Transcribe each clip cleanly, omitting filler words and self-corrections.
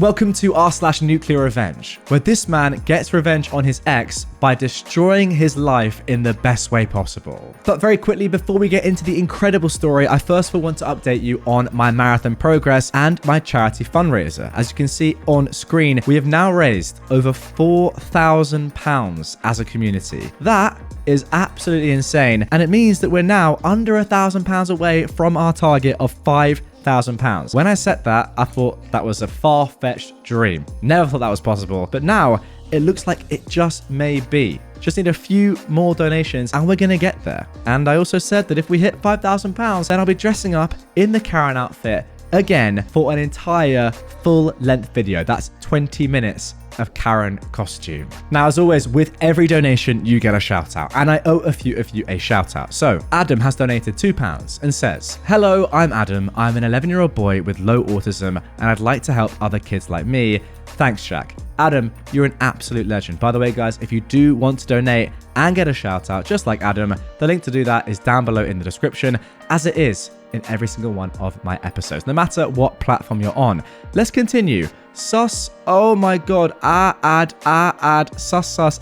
Welcome to r/NuclearRevenege, where this man gets revenge on his ex by destroying his life in the best way possible. But very quickly, before we get into the incredible story, I first of all want to update you on my marathon progress and my charity fundraiser. As you can see on screen, we have now raised over £4,000 as a community. That is absolutely insane, and it means that we're now under £1,000 away from our target of £5,000. When I set that, I thought that was a far-fetched dream. Never thought that was possible, but now it looks like it just may be. Just need a few more donations and we're gonna get there. And I also said that if we hit £5,000, then I'll be dressing up in the Karen outfit again for an entire full-length video. That's 20 minutes of Karen costume. Now, as always, with every donation, you get a shout out, and I owe a few of you a shout out. So Adam has donated £2 and says, "Hello, I'm Adam. I'm an 11-year-old boy with low autism, and I'd like to help other kids like me. Thanks, Jack." Adam, you're an absolute legend. By the way, guys, if you do want to donate and get a shout out just like Adam, the link to do that is down below in the description, as it is in every single one of my episodes, no matter what platform you're on. Let's continue. Sus, oh my god, sus,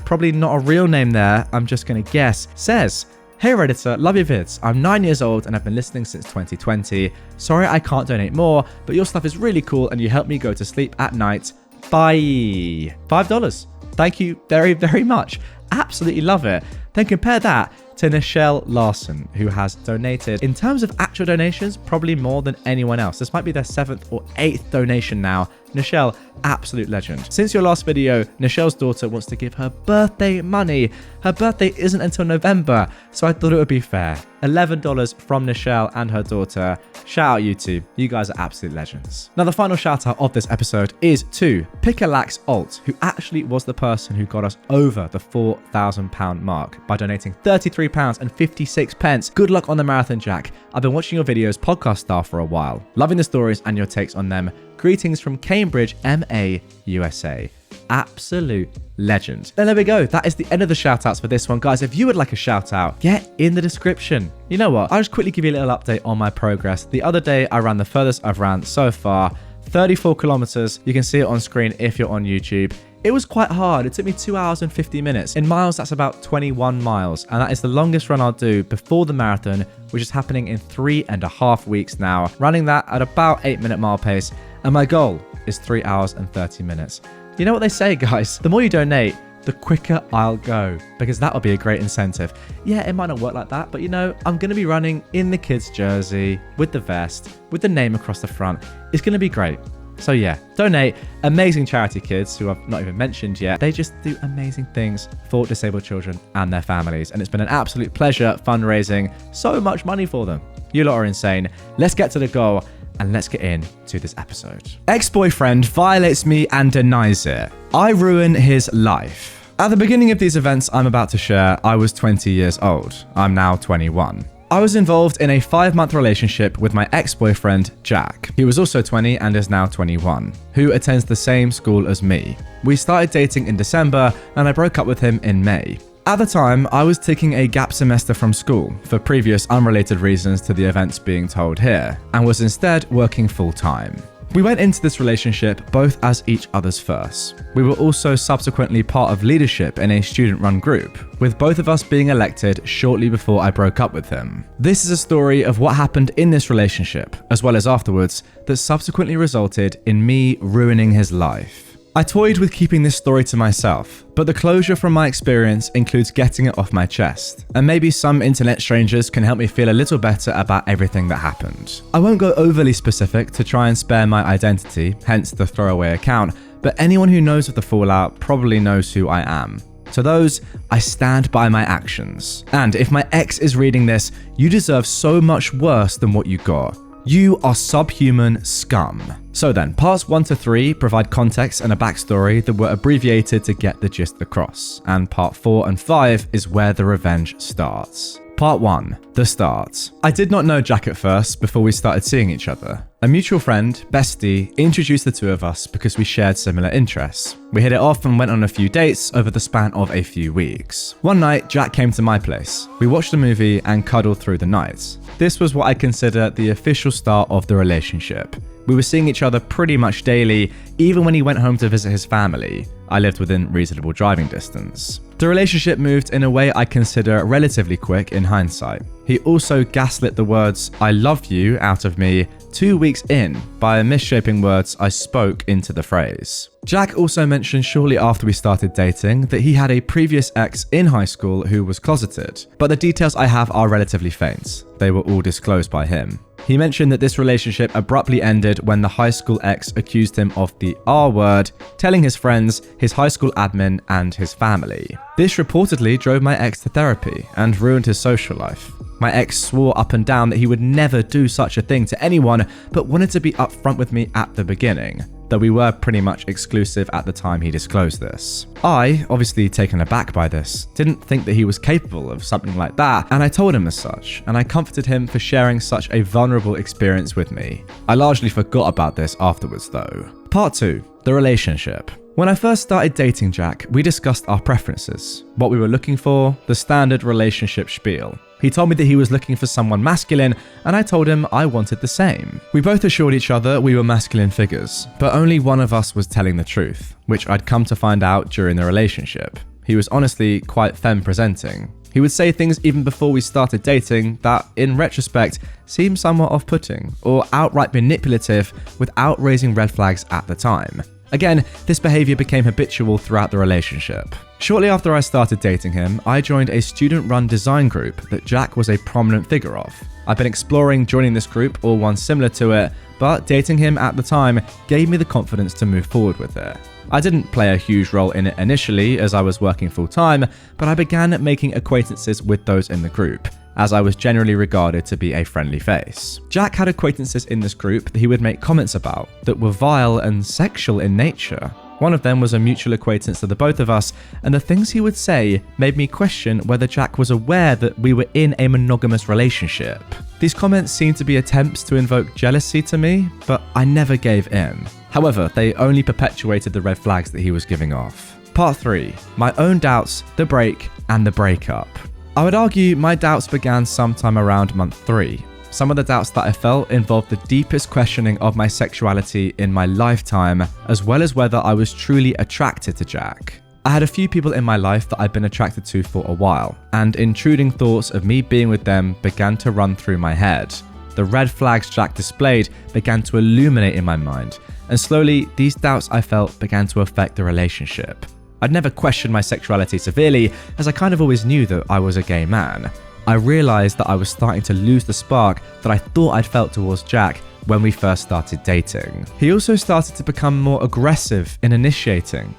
probably not a real name there, I'm just gonna guess, says, "Hey Redditor, love your vids. I'm 9 years old and I've been listening since 2020. Sorry I can't donate more, but your stuff is really cool and you help me go to sleep at night. Bye." $5. Thank you very, very much. Absolutely love it. Then compare that to Nichelle Larson, who has donated, in terms of actual donations, probably more than anyone else. This might be their 7th or 8th donation now. Nichelle, absolute legend. Since your last video, Nichelle's daughter wants to give her birthday money. Her birthday isn't until November, so I thought it would be fair. $11 from Nichelle and her daughter. Shout out you two. You guys are absolute legends. Now, the final shout out of this episode is to Pickalax Alt, who actually was the person who got us over the £4,000 mark by donating £33.56. Good luck on the marathon, Jack. I've been watching your videos podcast style for a while. Loving the stories and your takes on them. Greetings from Cambridge, MA, USA. Absolute legend. Then there we go. That is the end of the shout outs for this one. Guys, if you would like a shout out, get in the description. You know what? I'll just quickly give you a little update on my progress. The other day, I ran the furthest I've ran so far, 34 kilometers. You can see it on screen if you're on YouTube. It was quite hard. It took me 2 hours and 50 minutes. In miles, that's about 21 miles. And that is the longest run I'll do before the marathon, which is happening in 3.5 weeks now. Running that at about 8-minute mile pace. And my goal is 3 hours and 30 minutes. You know what they say, guys? The more you donate, the quicker I'll go, because that will be a great incentive. Yeah, it might not work like that, but you know, I'm going to be running in the kids' jersey, with the vest, with the name across the front. It's going to be great. So yeah, donate. Amazing charity kids who I've not even mentioned yet. They just do amazing things for disabled children and their families. And it's been an absolute pleasure fundraising so much money for them. You lot are insane. Let's get to the goal and let's get into this episode. Ex-boyfriend violates me and denies it. I ruin his life. At the beginning of these events I'm about to share, I was 20 years old. I'm now 21. I was involved in a 5-month relationship with my ex-boyfriend, Jack. He was also 20 and is now 21, who attends the same school as me. We started dating in December and I broke up with him in May. At the time, I was taking a gap semester from school for previous unrelated reasons to the events being told here, and was instead working full-time. We went into this relationship both as each other's first. We were also subsequently part of leadership in a student-run group, with both of us being elected shortly before I broke up with him. This is a story of what happened in this relationship, as well as afterwards, that subsequently resulted in me ruining his life. I toyed with keeping this story to myself, but the closure from my experience includes getting it off my chest, and maybe some internet strangers can help me feel a little better about everything that happened. I won't go overly specific to try and spare my identity, hence the throwaway account, but anyone who knows of the fallout probably knows who I am. To those, I stand by my actions. And if my ex is reading this, you deserve so much worse than what you got. You are subhuman scum. So then, parts 1 to 3 provide context and a backstory that were abbreviated to get the gist across, and part 4 and 5 is where the revenge starts. Part 1. The start. I did not know Jack at first before we started seeing each other. A mutual friend, Bestie, introduced the two of us because we shared similar interests. We hit it off and went on a few dates over the span of a few weeks. One night, Jack came to my place. We watched a movie and cuddled through the night. This was what I consider the official start of the relationship. We were seeing each other pretty much daily, even when he went home to visit his family. I lived within reasonable driving distance. The relationship moved in a way I consider relatively quick in hindsight. He also gaslit the words "I love you" out of me 2 weeks in by misshaping words I spoke into the phrase. Jack also mentioned shortly after we started dating that he had a previous ex in high school who was closeted, but the details I have are relatively faint. They were all disclosed by him. He mentioned that this relationship abruptly ended when the high school ex accused him of the R word, telling his friends, his high school admin, and his family. This reportedly drove my ex to therapy and ruined his social life. My ex swore up and down that he would never do such a thing to anyone, but wanted to be upfront with me at the beginning, though we were pretty much exclusive at the time he disclosed this. I, obviously taken aback by this, didn't think that he was capable of something like that, and I told him as such, and I comforted him for sharing such a vulnerable experience with me. I largely forgot about this afterwards though. Part 2. The relationship. When I first started dating Jack, we discussed our preferences, what we were looking for, the standard relationship spiel. He told me that he was looking for someone masculine, and I told him I wanted the same. We both assured each other we were masculine figures, but only one of us was telling the truth, which I'd come to find out during the relationship. He was honestly quite femme-presenting. He would say things even before we started dating that, in retrospect, seemed somewhat off-putting or outright manipulative without raising red flags at the time. Again, this behavior became habitual throughout the relationship. Shortly after I started dating him, I joined a student-run design group that Jack was a prominent figure of. I've been exploring joining this group or one similar to it, but dating him at the time gave me the confidence to move forward with it. I didn't play a huge role in it initially as I was working full-time, but I began making acquaintances with those in the group, as I was generally regarded to be a friendly face. Jack had acquaintances in this group that he would make comments about that were vile and sexual in nature. One of them was a mutual acquaintance to the both of us, and the things he would say made me question whether Jack was aware that we were in a monogamous relationship. These comments seemed to be attempts to invoke jealousy to me, but I never gave in. However, they only perpetuated the red flags that he was giving off. Part 3. My own doubts, the break, and the breakup. I would argue my doubts began sometime around month 3. Some of the doubts that I felt involved the deepest questioning of my sexuality in my lifetime, as well as whether I was truly attracted to Jack. I had a few people in my life that I'd been attracted to for a while, and intruding thoughts of me being with them began to run through my head. The red flags Jack displayed began to illuminate in my mind, and slowly these doubts I felt began to affect the relationship. I'd never questioned my sexuality severely, as I kind of always knew that I was a gay man. I realized that I was starting to lose the spark that I thought I'd felt towards Jack when we first started dating. He also started to become more aggressive in initiating,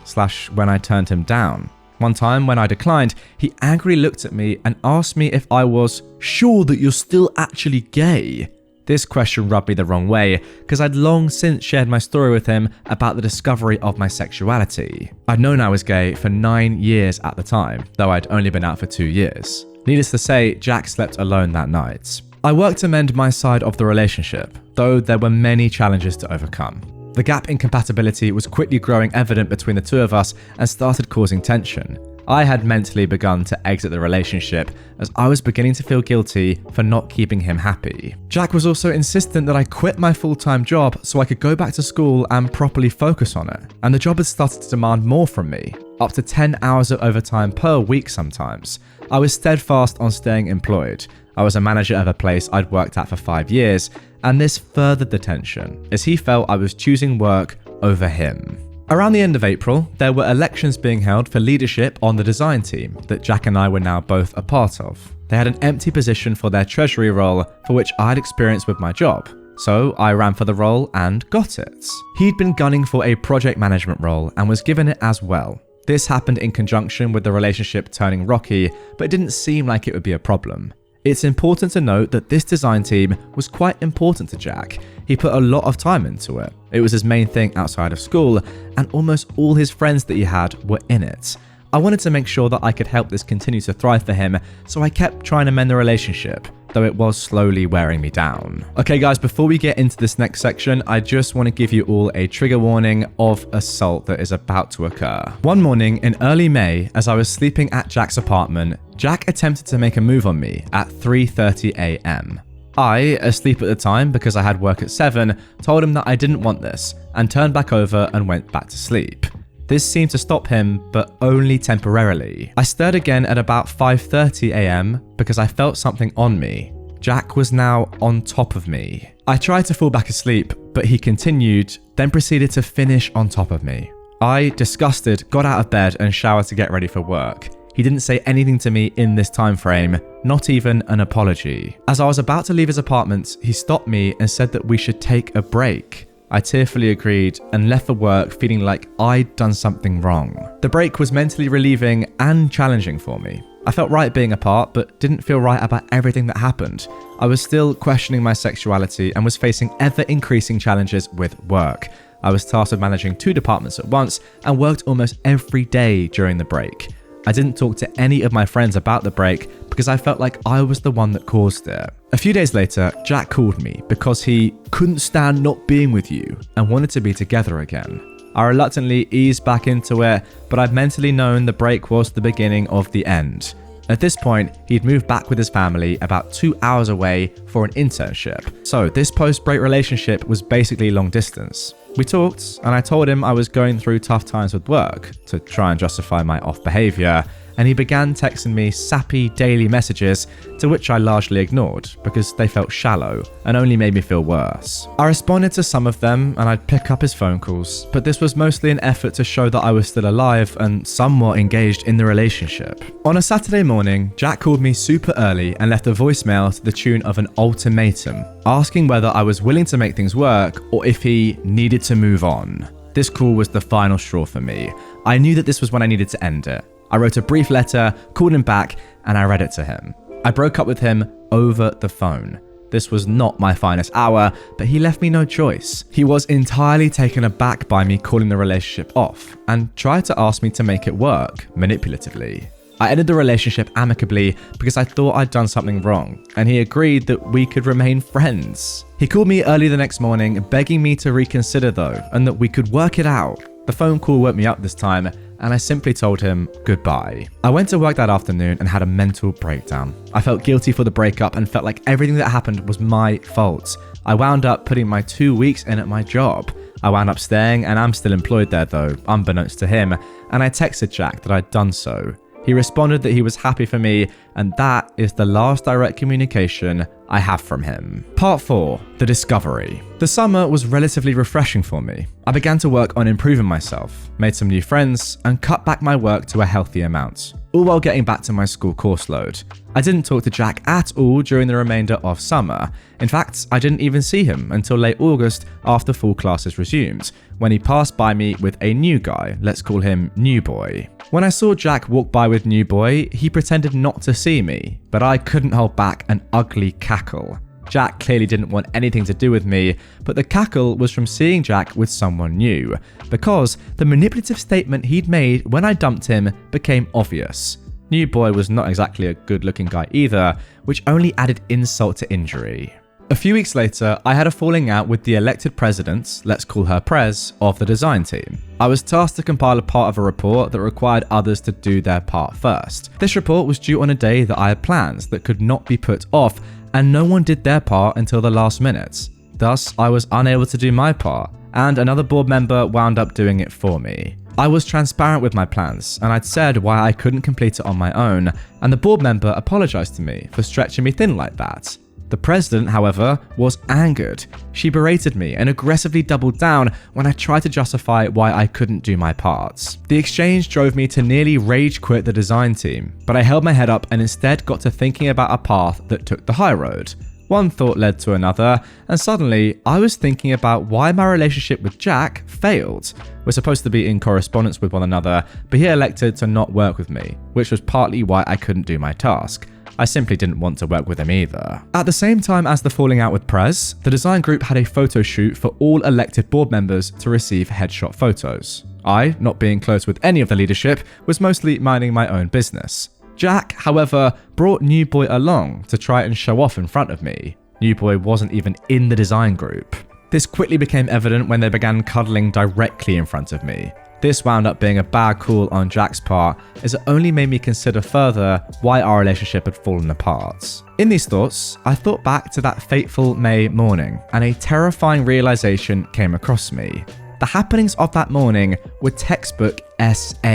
when I turned him down. One time when I declined, he angrily looked at me and asked me if I was sure that you're still actually gay. This question rubbed me the wrong way, because I'd long since shared my story with him about the discovery of my sexuality. I'd known I was gay for 9 years at the time, though I'd only been out for 2 years. Needless to say, Jack slept alone that night. I worked to mend my side of the relationship, though there were many challenges to overcome. The gap in compatibility was quickly growing evident between the two of us and started causing tension. I had mentally begun to exit the relationship as I was beginning to feel guilty for not keeping him happy. Jack was also insistent that I quit my full-time job so I could go back to school and properly focus on it, and the job had started to demand more from me, up to 10 hours of overtime per week sometimes. I was steadfast on staying employed. I was a manager of a place I'd worked at for 5 years, and this furthered the tension as he felt I was choosing work over him. Around the end of April, there were elections being held for leadership on the design team that Jack and I were now both a part of. They had an empty position for their treasury role, for which I had experience with my job, so I ran for the role and got it. He'd been gunning for a project management role and was given it as well. This happened in conjunction with the relationship turning rocky, but it didn't seem like it would be a problem. It's important to note that this design team was quite important to Jack. He put a lot of time into it. It was his main thing outside of school, and almost all his friends that he had were in it. I wanted to make sure that I could help this continue to thrive for him, so I kept trying to mend the relationship, though it was slowly wearing me down. Okay guys, before we get into this next section, I just want to give you all a trigger warning of assault that is about to occur. One morning in early May, as I was sleeping at Jack's apartment, Jack attempted to make a move on me at 3:30 a.m. I, asleep at the time because I had work at 7, told him that I didn't want this and turned back over and went back to sleep. This seemed to stop him, but only temporarily. I stirred again at about 5:30 a.m. because I felt something on me. Jack was now on top of me. I tried to fall back asleep, but he continued, then proceeded to finish on top of me. I, disgusted, got out of bed and showered to get ready for work. He didn't say anything to me in this time frame, not even an apology. As I was about to leave his apartment, he stopped me and said that we should take a break. I tearfully agreed and left for work feeling like I'd done something wrong. The break was mentally relieving and challenging for me. I felt right being apart, but didn't feel right about everything that happened. I was still questioning my sexuality and was facing ever-increasing challenges with work. I was tasked with managing 2 departments at once and worked almost every day during the break. I didn't talk to any of my friends about the break because I felt like I was the one that caused it. A few days later, Jack called me because he couldn't stand not being with you and wanted to be together again. I reluctantly eased back into it, but I'd mentally known the break was the beginning of the end. At this point, he'd moved back with his family about 2 hours away for an internship. So this post-break relationship was basically long distance. We talked, and I told him I was going through tough times with work to try and justify my off behavior, and he began texting me sappy daily messages, to which I largely ignored because they felt shallow and only made me feel worse. I responded to some of them and I'd pick up his phone calls, but this was mostly an effort to show that I was still alive and somewhat engaged in the relationship. On a Saturday morning, Jack called me super early and left a voicemail to the tune of an ultimatum, asking whether I was willing to make things work or if he needed to move on. This call was the final straw for me. I knew that this was when I needed to end it. I wrote a brief letter, called him back, and I read it to him. I broke up with him over the phone. This was not my finest hour, but he left me no choice. He was entirely taken aback by me calling the relationship off and tried to ask me to make it work, manipulatively. I ended the relationship amicably because I thought I'd done something wrong, and he agreed that we could remain friends. He called me early the next morning, begging me to reconsider though, and that we could work it out. The phone call woke me up this time, and I simply told him goodbye. I went to work that afternoon and had a mental breakdown. I felt guilty for the breakup and felt like everything that happened was my fault. I wound up putting my 2 weeks in at my job. I wound up staying, and I'm still employed there though, unbeknownst to him, and I texted Jack that I'd done so. He responded that he was happy for me, and that is the last direct communication I have from him. Part 4. The Discovery. The summer was relatively refreshing for me. I began to work on improving myself, made some new friends, and cut back my work to a healthy amount, all while getting back to my school course load. I didn't talk to Jack at all during the remainder of summer. In fact, I didn't even see him until late August after full classes resumed, when he passed by me with a new guy, let's call him New Boy. When I saw Jack walk by with New Boy, he pretended not to see me, but I couldn't hold back an ugly cackle. Jack clearly didn't want anything to do with me, but the cackle was from seeing Jack with someone new, because the manipulative statement he'd made when I dumped him became obvious. New Boy was not exactly a good-looking guy either, which only added insult to injury. A few weeks later, I had a falling out with the elected president, let's call her Prez, of the design team. I was tasked to compile a part of a report that required others to do their part first. This report was due on a day that I had plans that could not be put off, and no one did their part until the last minute. Thus, I was unable to do my part, and another board member wound up doing it for me. I was transparent with my plans, and I'd said why I couldn't complete it on my own, and the board member apologized to me for stretching me thin like that. The president, however, was angered. She berated me and aggressively doubled down when I tried to justify why I couldn't do my parts. The exchange drove me to nearly rage quit the design team, but I held my head up and instead got to thinking about a path that took the high road. One thought led to another, and suddenly I was thinking about why my relationship with Jack failed. We're supposed to be in correspondence with one another, but he elected to not work with me, which was partly why I couldn't do my task. I simply didn't want to work with him either. At the same time as the falling out with Prez, the design group had a photo shoot for all elected board members to receive headshot photos. I, not being close with any of the leadership, was mostly minding my own business. Jack, however, brought New Boy along to try and show off in front of me. New Boy wasn't even in the design group. This quickly became evident when they began cuddling directly in front of me. This wound up being a bad call on Jack's part, as it only made me consider further why our relationship had fallen apart. In these thoughts, I thought back to that fateful May morning, and a terrifying realization came across me. The happenings of that morning were textbook SA.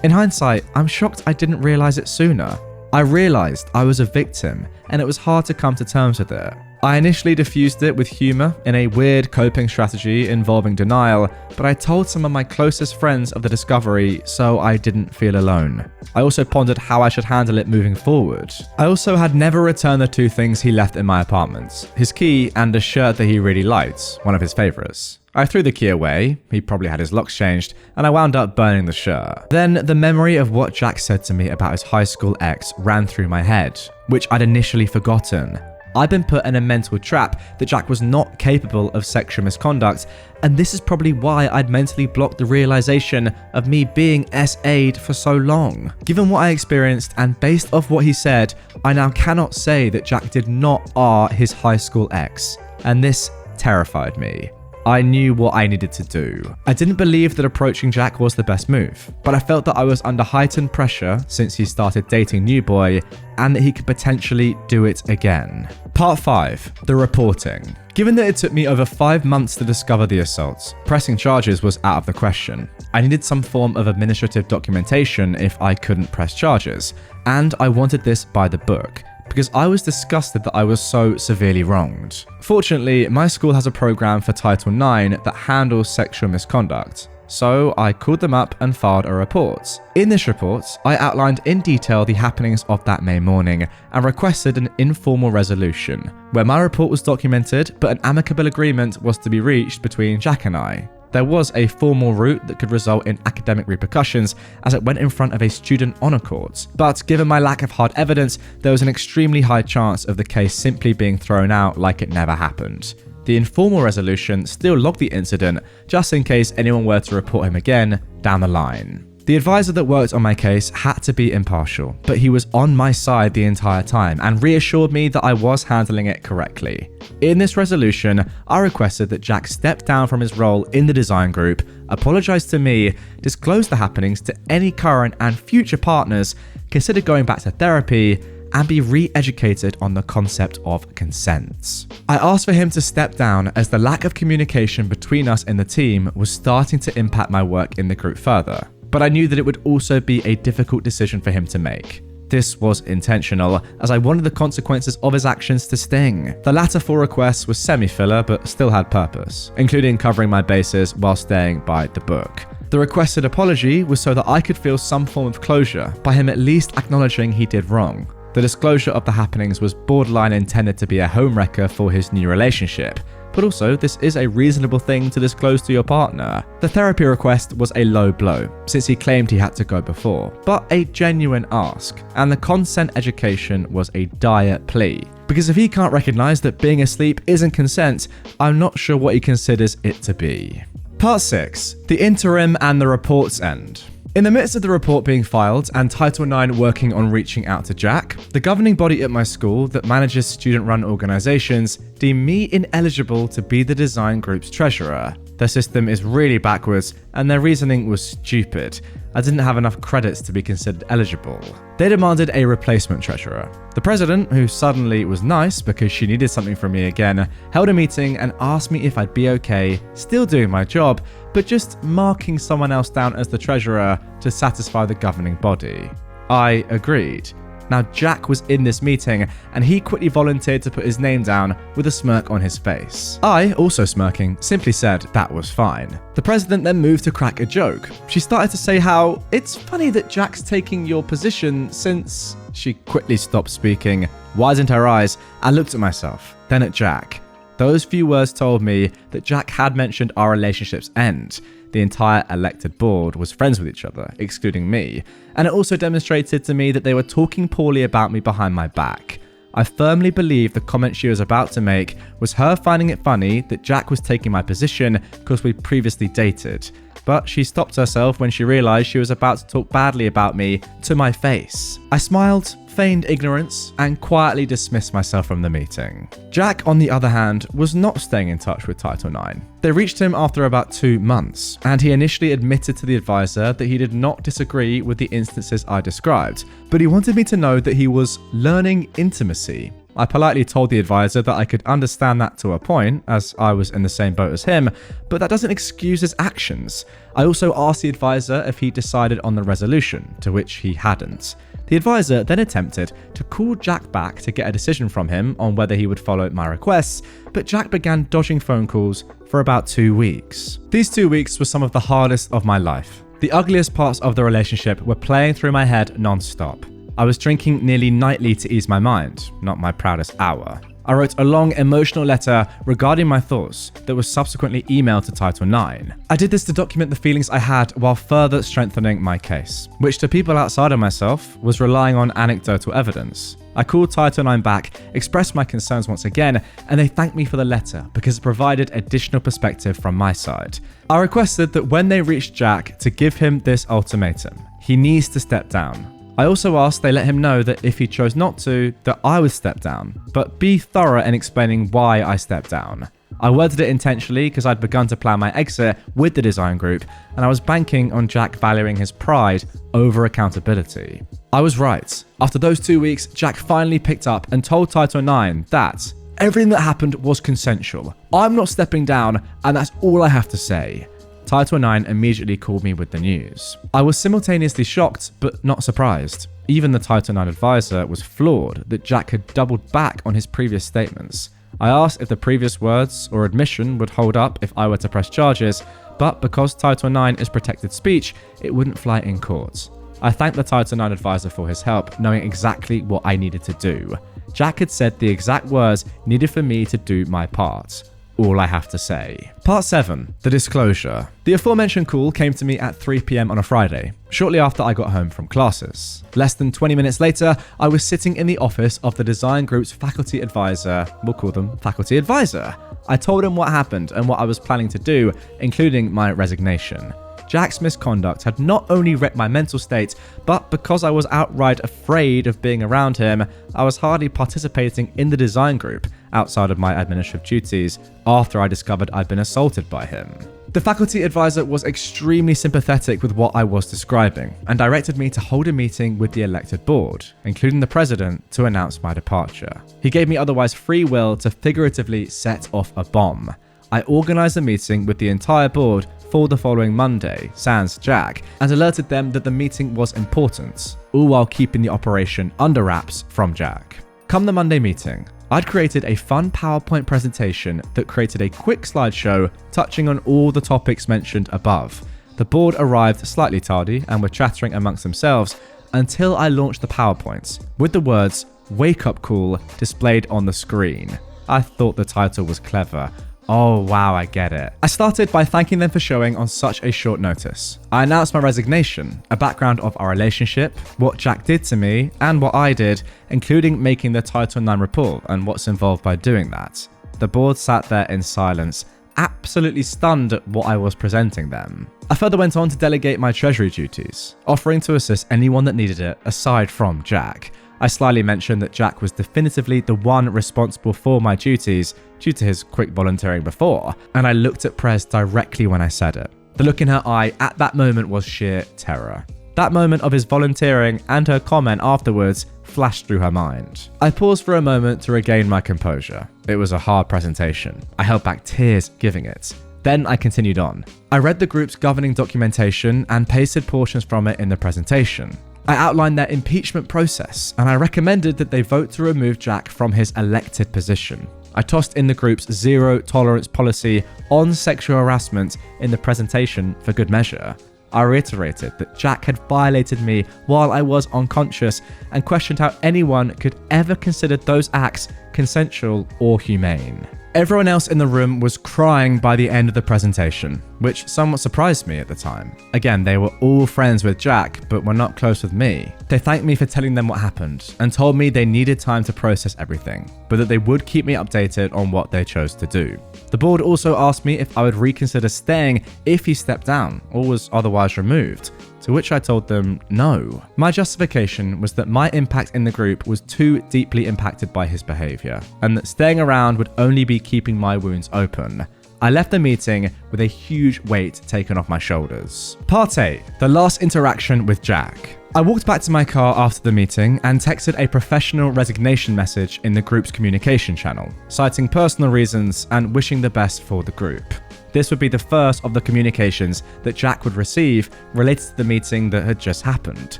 In hindsight, I'm shocked I didn't realize it sooner. I realized I was a victim, and it was hard to come to terms with it. I initially diffused it with humor in a weird coping strategy involving denial, but I told some of my closest friends of the discovery so I didn't feel alone. I also pondered how I should handle it moving forward. I also had never returned the 2 things he left in my apartment, his key and a shirt that he really liked, one of his favorites. I threw the key away, he probably had his locks changed, and I wound up burning the shirt. Then the memory of what Jack said to me about his high school ex ran through my head, which I'd initially forgotten. I'd been put in a mental trap that Jack was not capable of sexual misconduct, and this is probably why I'd mentally blocked the realization of me being SA'd for so long. Given what I experienced and based off what he said, I now cannot say that Jack did not R his high school ex, and this terrified me. I knew what I needed to do. I didn't believe that approaching Jack was the best move, but I felt that I was under heightened pressure since he started dating New Boy and that he could potentially do it again. Part 5. The reporting. Given that it took me over 5 months to discover the assaults, pressing charges was out of the question. I needed some form of administrative documentation if I couldn't press charges, and I wanted this by the book, because I was disgusted that I was so severely wronged. Fortunately, my school has a program for Title IX that handles sexual misconduct, so I called them up and filed a report. In this report, I outlined in detail the happenings of that May morning and requested an informal resolution, where my report was documented but an amicable agreement was to be reached between Jack and I. There was a formal route that could result in academic repercussions as it went in front of a student honor court, but given my lack of hard evidence, there was an extremely high chance of the case simply being thrown out like it never happened. The informal resolution still logged the incident just in case anyone were to report him again down the line. The advisor that worked on my case had to be impartial, but he was on my side the entire time and reassured me that I was handling it correctly. In this resolution, I requested that Jack step down from his role in the design group, apologize to me, disclose the happenings to any current and future partners, consider going back to therapy, and be re-educated on the concept of consent. I asked for him to step down as the lack of communication between us in the team was starting to impact my work in the group further, but I knew that it would also be a difficult decision for him to make. This was intentional, as I wanted the consequences of his actions to sting. The latter 4 requests were semi-filler but still had purpose, including covering my bases while staying by the book. The requested apology was so that I could feel some form of closure by him at least acknowledging he did wrong. The disclosure of the happenings was borderline intended to be a homewrecker for his new relationship, but also this is a reasonable thing to disclose to your partner. The therapy request was a low blow, since he claimed he had to go before, but a genuine ask, and the consent education was a dire plea. Because if he can't recognize that being asleep isn't consent, I'm not sure what he considers it to be. Part 6. The interim and the report's end. In the midst of the report being filed and Title IX working on reaching out to Jack, the governing body at my school that manages student-run organizations deemed me ineligible to be the design group's treasurer. Their system is really backwards and their reasoning was stupid. I didn't have enough credits to be considered eligible. They demanded a replacement treasurer. The president, who suddenly was nice because she needed something from me again, held a meeting and asked me if I'd be okay, still doing my job, but just marking someone else down as the treasurer to satisfy the governing body. I agreed. Now Jack was in this meeting and he quickly volunteered to put his name down with a smirk on his face. I, also smirking, simply said that was fine. The president then moved to crack a joke. She started to say how it's funny that Jack's taking your position since... She quickly stopped speaking, widened her eyes, and looked at myself, then at Jack. Those few words told me that Jack had mentioned our relationship's end. The entire elected board was friends with each other, excluding me, and it also demonstrated to me that they were talking poorly about me behind my back. I firmly believe the comment she was about to make was her finding it funny that Jack was taking my position because we previously dated. but she stopped herself when she realized she was about to talk badly about me to my face. I smiled, feigned ignorance, and quietly dismissed myself from the meeting. Jack, on the other hand, was not staying in touch with Title IX. They reached him after about 2 months, and he initially admitted to the advisor that he did not disagree with the instances I described, but he wanted me to know that he was learning intimacy. I politely told the advisor that I could understand that to a point, as I was in the same boat as him, but that doesn't excuse his actions. I also asked the advisor if he decided on the resolution, to which he hadn't. The advisor then attempted to call Jack back to get a decision from him on whether he would follow my requests, but Jack began dodging phone calls for about 2 weeks. These 2 weeks were some of the hardest of my life. The ugliest parts of the relationship were playing through my head non-stop. I was drinking nearly nightly to ease my mind, not my proudest hour. I wrote a long emotional letter regarding my thoughts that was subsequently emailed to Title IX. I did this to document the feelings I had while further strengthening my case, which to people outside of myself was relying on anecdotal evidence. I called Title IX back, expressed my concerns once again, and they thanked me for the letter because it provided additional perspective from my side. I requested that when they reached Jack to give him this ultimatum. He needs to step down. I also asked they let him know that if he chose not to, that I would step down, but be thorough in explaining why I stepped down. I worded it intentionally because I'd begun to plan my exit with the design group, and I was banking on Jack valuing his pride over accountability. I was right. After those 2 weeks, Jack finally picked up and told Title IX that everything that happened was consensual. I'm not stepping down, and that's all I have to say. Title IX immediately called me with the news. I was simultaneously shocked, but not surprised. Even the Title IX advisor was floored that Jack had doubled back on his previous statements. I asked if the previous words or admission would hold up if I were to press charges, but because Title IX is protected speech, it wouldn't fly in court. I thanked the Title IX advisor for his help, knowing exactly what I needed to do. Jack had said the exact words needed for me to do my part. All I have to say. Part 7. The disclosure. The aforementioned call came to me at 3 p.m. on a Friday, shortly after I got home from classes. Less than 20 minutes later, I was sitting in the office of the design group's faculty advisor. We'll call them faculty advisor. I told him what happened and what I was planning to do, including my resignation. Jack's misconduct had not only wrecked my mental state, but because I was outright afraid of being around him, I was hardly participating in the design group outside of my administrative duties after I discovered I'd been assaulted by him. The faculty advisor was extremely sympathetic with what I was describing and directed me to hold a meeting with the elected board, including the president, to announce my departure. He gave me otherwise free will to figuratively set off a bomb. I organised a meeting with the entire board for the following Monday, sans Jack, and alerted them that the meeting was important, all while keeping the operation under wraps from Jack. Come the Monday meeting, I'd created a fun PowerPoint presentation that created a quick slideshow touching on all the topics mentioned above. The board arrived slightly tardy and were chattering amongst themselves until I launched the PowerPoints with the words "Wake Up Call" displayed on the screen. I thought the title was clever. Oh wow, I get it. I started by thanking them for showing on such a short notice. I announced my resignation, a background of our relationship, what Jack did to me, and what I did, including making the Title IX report and what's involved by doing that. The board sat there in silence, absolutely stunned at what I was presenting them. I further went on to delegate my treasury duties, offering to assist anyone that needed it aside from Jack. I slyly mentioned that Jack was definitively the one responsible for my duties due to his quick volunteering before, and I looked at Prez directly when I said it. The look in her eye at that moment was sheer terror. That moment of his volunteering and her comment afterwards flashed through her mind. I paused for a moment to regain my composure. It was a hard presentation. I held back tears giving it. Then I continued on. I read the group's governing documentation and pasted portions from it in the presentation. I outlined their impeachment process, and I recommended that they vote to remove Jack from his elected position. I tossed in the group's zero tolerance policy on sexual harassment in the presentation for good measure. I reiterated that Jack had violated me while I was unconscious and questioned how anyone could ever consider those acts consensual or humane. Everyone else in the room was crying by the end of the presentation, which somewhat surprised me at the time. Again, they were all friends with Jack, but were not close with me. They thanked me for telling them what happened and told me they needed time to process everything, but that they would keep me updated on what they chose to do. The board also asked me if I would reconsider staying if he stepped down or was otherwise removed, to which I told them no. My justification was that my impact in the group was too deeply impacted by his behavior, and that staying around would only be keeping my wounds open. I left the meeting with a huge weight taken off my shoulders. Part 8. The last interaction with Jack. I walked back to my car after the meeting and texted a professional resignation message in the group's communication channel, citing personal reasons and wishing the best for the group. This would be the first of the communications that Jack would receive related to the meeting that had just happened.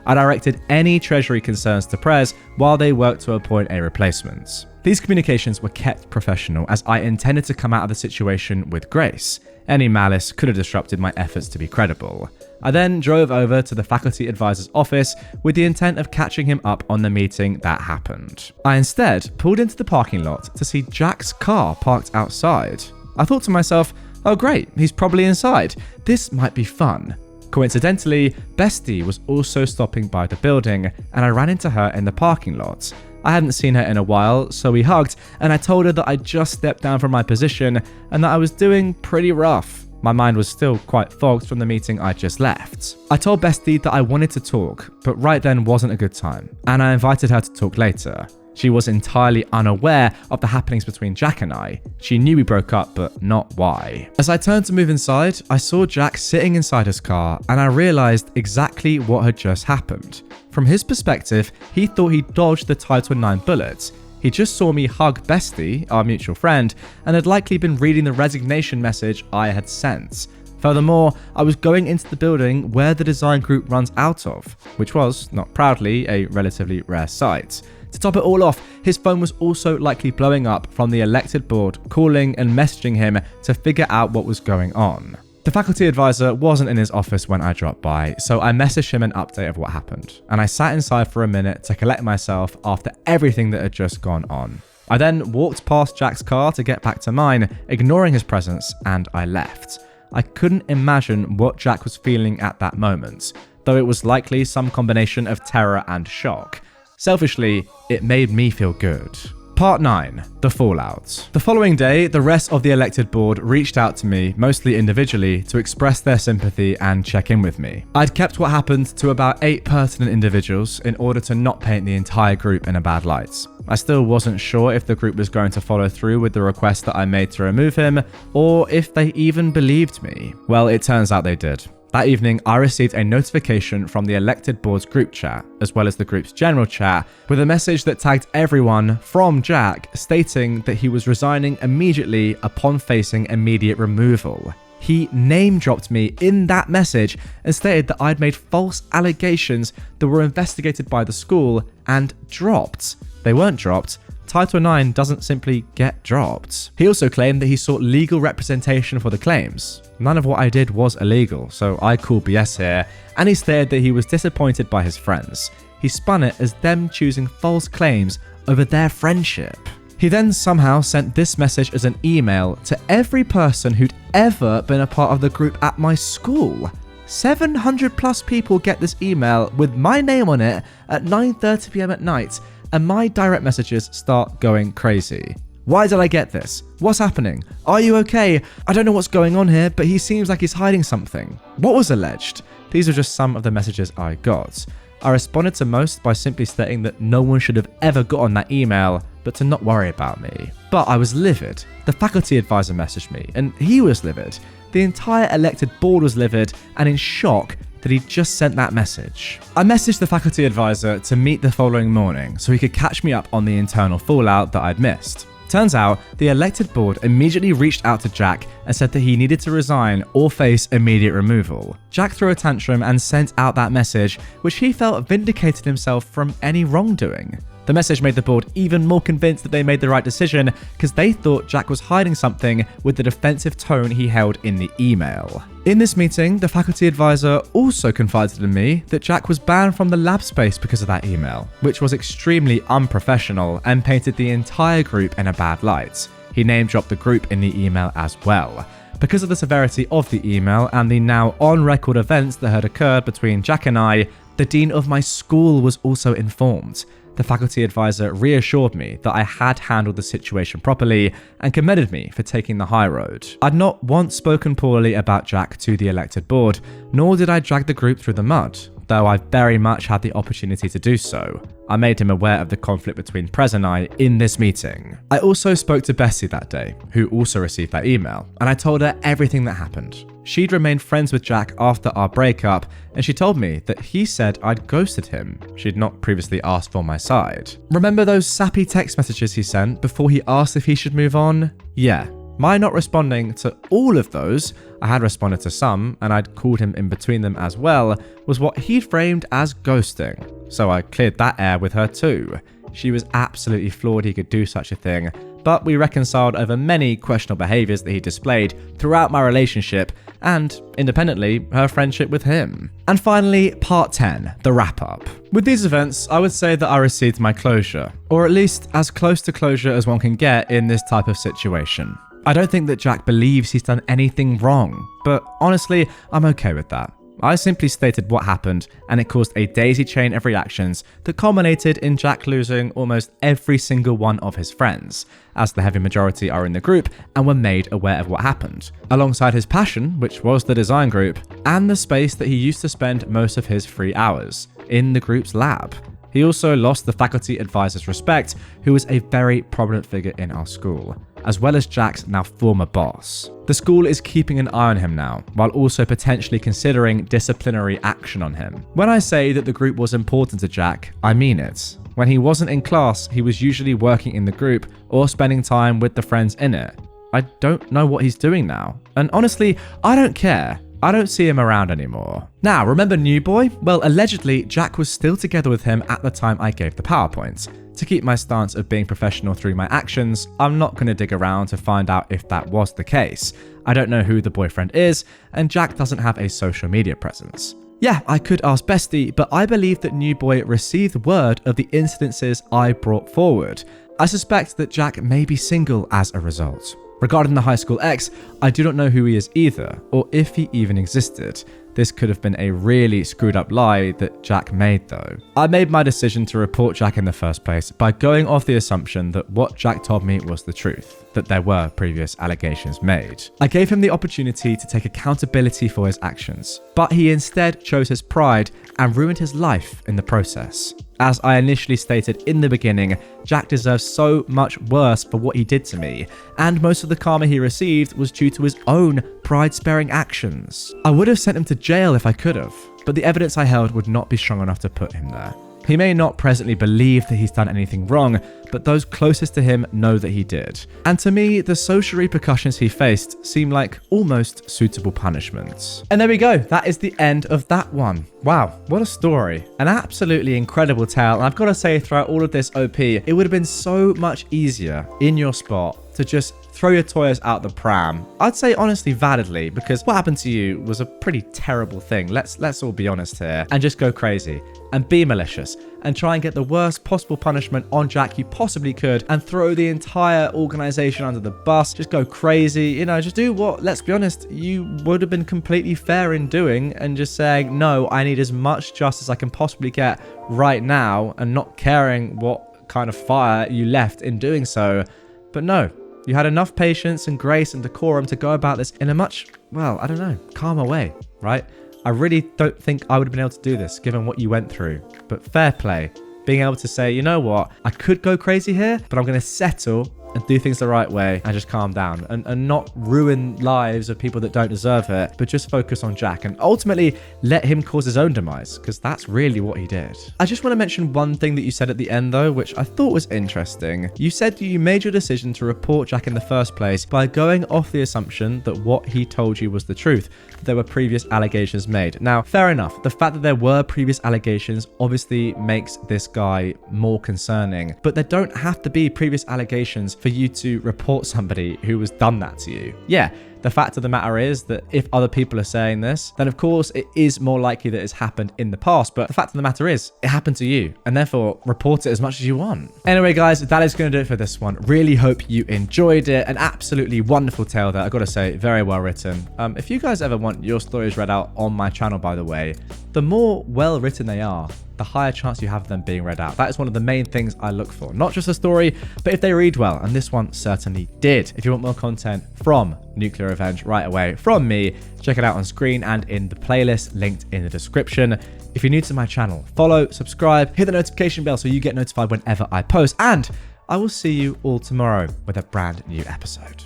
I directed any treasury concerns to Prez while they worked to appoint a replacement. These communications were kept professional as I intended to come out of the situation with grace. Any malice could have disrupted my efforts to be credible. I then drove over to the faculty advisor's office with the intent of catching him up on the meeting that happened. I instead pulled into the parking lot to see Jack's car parked outside. I thought to myself, oh great, he's probably inside. This might be fun. Coincidentally, Bestie was also stopping by the building and I ran into her in the parking lot. I hadn't seen her in a while, so we hugged and I told her that I just stepped down from my position and that I was doing pretty rough. My mind was still quite fogged from the meeting I just left. I told Bestie that I wanted to talk, but right then wasn't a good time, and I invited her to talk later. She was entirely unaware of the happenings between Jack and I. She knew we broke up, but not why. As I turned to move inside, I saw Jack sitting inside his car, and I realized exactly what had just happened. From his perspective, he thought he dodged the Title IX bullets. He just saw me hug Bestie, our mutual friend, and had likely been reading the resignation message I had sent. Furthermore, I was going into the building where the design group runs out of, which was, not proudly, a relatively rare sight. To top it all off, his phone was also likely blowing up from the elected board calling and messaging him to figure out what was going on. The faculty advisor wasn't in his office when I dropped by, so I messaged him an update of what happened, and I sat inside for a minute to collect myself after everything that had just gone on. I then walked past Jack's car to get back to mine, ignoring his presence, and I left. I couldn't imagine what Jack was feeling at that moment, though it was likely some combination of terror and shock. Selfishly, it made me feel good. Part 9. The Fallout. The following day, the rest of the elected board reached out to me, mostly individually, to express their sympathy and check in with me. I'd kept what happened to about 8 pertinent individuals in order to not paint the entire group in a bad light. I still wasn't sure if the group was going to follow through with the request that I made to remove him, or if they even believed me. Well, it turns out they did. That evening, I received a notification from the elected board's group chat, as well as the group's general chat, with a message that tagged everyone from Jack, stating that he was resigning immediately upon facing immediate removal. He name-dropped me in that message and stated that I'd made false allegations that were investigated by the school and dropped. They weren't dropped. Title IX doesn't simply get dropped. He also claimed that he sought legal representation for the claims. None of what I did was illegal, so I call BS here, and he stated that he was disappointed by his friends. He spun it as them choosing false claims over their friendship. He then somehow sent this message as an email to every person who'd ever been a part of the group at my school. 700 plus people get this email with my name on it at 9:30 p.m. at night, and my direct messages start going crazy. Why did I get this? What's happening? Are you okay? I don't know what's going on here, but he seems like he's hiding something. What was alleged? These are just some of the messages I got. I responded to most by simply stating that no one should have ever gotten that email, but to not worry about me. But I was livid. The faculty advisor messaged me, and he was livid. The entire elected board was livid and in shock that he'd just sent that message. I messaged the faculty advisor to meet the following morning so he could catch me up on the internal fallout that I'd missed. Turns out, the elected board immediately reached out to Jack and said that he needed to resign or face immediate removal. Jack threw a tantrum and sent out that message, which he felt vindicated himself from any wrongdoing. The message made the board even more convinced that they made the right decision because they thought Jack was hiding something with the defensive tone he held in the email. In this meeting, the faculty advisor also confided in me that Jack was banned from the lab space because of that email, which was extremely unprofessional and painted the entire group in a bad light. He name-dropped the group in the email as well. Because of the severity of the email and the now on-record events that had occurred between Jack and I, the dean of my school was also informed. The faculty advisor reassured me that I had handled the situation properly and commended me for taking the high road. I'd not once spoken poorly about Jack to the elected board, nor did I drag the group through the mud, though I very much had the opportunity to do so. I made him aware of the conflict between Prez and I in this meeting. I also spoke to Bessie that day, who also received that email, and I told her everything that happened. She'd remained friends with Jack after our breakup, and she told me that he said I'd ghosted him. She'd not previously asked for my side. Remember those sappy text messages he sent before he asked if he should move on? Yeah. My not responding to all of those, I had responded to some, and I'd called him in between them as well, was what he'd framed as ghosting. So I cleared that air with her too. She was absolutely floored he could do such a thing, but we reconciled over many questionable behaviours that he displayed throughout my relationship and, independently, her friendship with him. And finally, part 10, the wrap-up. With these events, I would say that I received my closure, or at least as close to closure as one can get in this type of situation. I don't think that Jack believes he's done anything wrong, but honestly, I'm okay with that. I simply stated what happened, and it caused a daisy chain of reactions that culminated in Jack losing almost every single one of his friends, as the heavy majority are in the group and were made aware of what happened, alongside his passion, which was the design group, and the space that he used to spend most of his free hours, in the group's lab. He also lost the faculty advisor's respect, who was a very prominent figure in our school, as well as Jack's now former boss. The school is keeping an eye on him now, while also potentially considering disciplinary action on him. When I say that the group was important to Jack, I mean it. When he wasn't in class, he was usually working in the group or spending time with the friends in it. I don't know what he's doing now, and honestly, I don't care. I don't see him around anymore. Now, remember New Boy? Well, allegedly, Jack was still together with him at the time I gave the PowerPoint. To keep my stance of being professional through my actions, I'm not going to dig around to find out if that was the case. I don't know who the boyfriend is, and Jack doesn't have a social media presence. Yeah, I could ask Bestie, but I believe that New Boy received word of the incidences I brought forward. I suspect that Jack may be single as a result. Regarding the high school ex, I do not know who he is either, or if he even existed. This could have been a really screwed up lie that Jack made though. I made my decision to report Jack in the first place by going off the assumption that what Jack told me was the truth, that there were previous allegations made. I gave him the opportunity to take accountability for his actions, but he instead chose his pride and ruined his life in the process. As I initially stated in the beginning, Jack deserves so much worse for what he did to me, and most of the karma he received was due to his own pride-sparing actions. I would have sent him to jail if I could have, but the evidence I held would not be strong enough to put him there. He may not presently believe that he's done anything wrong, but those closest to him know that he did. And to me, the social repercussions he faced seem like almost suitable punishments. And there we go, that is the end of that one. Wow, what a story. An absolutely incredible tale, and I've got to say throughout all of this OP, it would have been so much easier in your spot to just throw your toys out the pram. I'd say honestly validly, because what happened to you was a pretty terrible thing. Let's all be honest here, and just go crazy and be malicious and try and get the worst possible punishment on Jack you possibly could and throw the entire organization under the bus. Just go crazy, you know, just do what, let's be honest, you would have been completely fair in doing, and just saying, no, I need as much justice I can possibly get right now, and not caring what kind of fire you left in doing so. But no, you had enough patience and grace and decorum to go about this in a much, well, I don't know, calmer way, right? I really don't think I would have been able to do this given what you went through, but fair play. Being able to say, you know what, I could go crazy here, but I'm going to settle and do things the right way and just calm down and not ruin lives of people that don't deserve it, but just focus on Jack and ultimately let him cause his own demise, because that's really what he did. I just want to mention one thing that you said at the end though, which I thought was interesting. You said you made your decision to report Jack in the first place by going off the assumption that what he told you was the truth, that there were previous allegations made. Now, fair enough, the fact that there were previous allegations obviously makes this guy more concerning, but there don't have to be previous allegations for you to report somebody who has done that to you. Yeah, The fact of the matter is that if other people are saying this, then of course it is more likely that it's happened in the past. But the fact of the matter is, it happened to you, and therefore report it as much as you want. Anyway, guys, that is going to do it for this one. Really hope you enjoyed it. An absolutely wonderful tale there. I got to say, very well written. If you guys ever want your stories read out on my channel, by the way, the more well written they are, the higher chance you have of them being read out. That is one of the main things I look for. Not just a story, but if they read well, and this one certainly did. If you want more content from Nuclear Revenge right away from me, check it out on screen and in the playlist linked in the description. If you're new to my channel, follow, subscribe, hit the notification bell so you get notified whenever I post, and I will see you all tomorrow with a brand new episode.